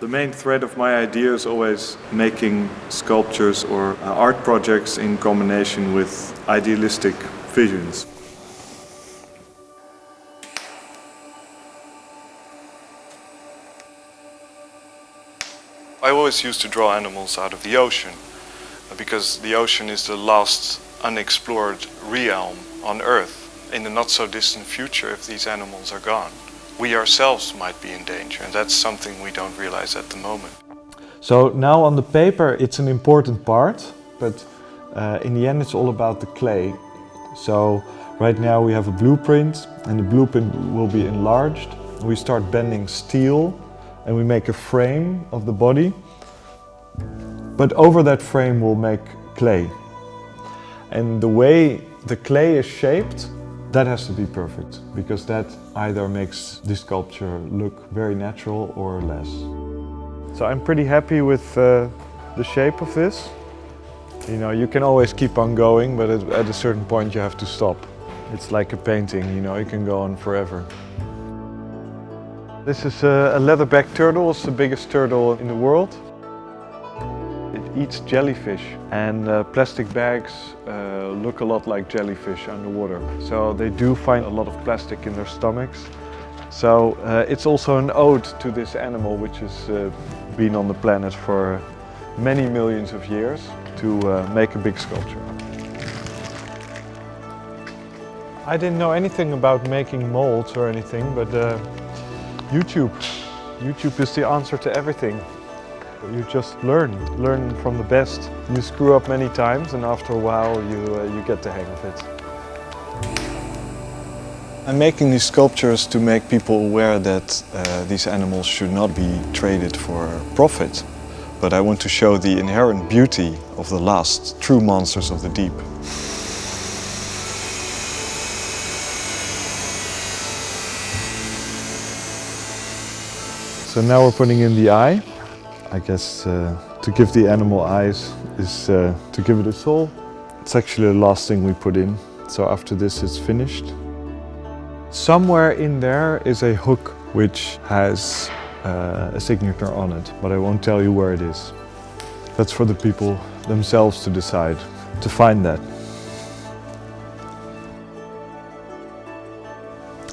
The main thread of my idea is always making sculptures or art projects in combination with idealistic visions. I always used to draw animals out of the ocean because the ocean is the last unexplored realm on Earth. In the not so distant future, if these animals are gone, we ourselves might be in danger, and that's something we don't realize at the moment. So now on the paper it's an important part, but in the end it's all about the clay. So right now we have a blueprint, and the blueprint will be enlarged. We start bending steel and we make a frame of the body, but over that frame we'll make clay. And the way the clay is shaped, that has to be perfect, because that either makes this sculpture look very natural or less. So I'm pretty happy with the shape of this. You know, you can always keep on going, but at a certain point you have to stop. It's like a painting, you know, you can go on forever. This is a leatherback turtle. It's the biggest turtle in the world. It eats jellyfish, and plastic bags look a lot like jellyfish underwater. So they do find a lot of plastic in their stomachs. So it's also an ode to this animal, which has been on the planet for many millions of years, to make a big sculpture. I didn't know anything about making molds or anything, but YouTube is the answer to everything. You just learn from the best. You screw up many times, and after a while you get the hang of it. I'm making these sculptures to make people aware that these animals should not be traded for profit. But I want to show the inherent beauty of the last true monsters of the deep. So now we're putting in the eye. I guess to give the animal eyes is to give it a soul. It's actually the last thing we put in. So after this it's finished. Somewhere in there is a hook which has a signature on it, but I won't tell you where it is. That's for the people themselves to decide, to find that.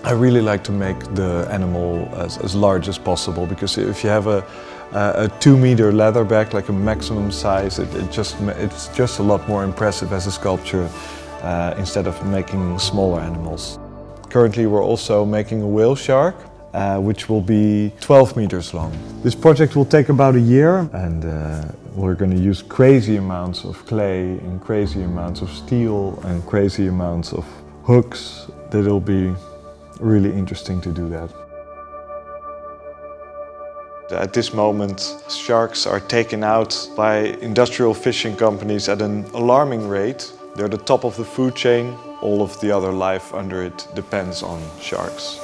I really like to make the animal as large as possible, because if you have a 2-meter leatherback, like a maximum size, it's just a lot more impressive as a sculpture instead of making smaller animals. Currently we're also making a whale shark, which will be 12 meters long. This project will take about a year, and we're going to use crazy amounts of clay and crazy amounts of steel and crazy amounts of hooks. That'll be really interesting to do that. At this moment, sharks are taken out by industrial fishing companies at an alarming rate. They're the top of the food chain. All of the other life under it depends on sharks.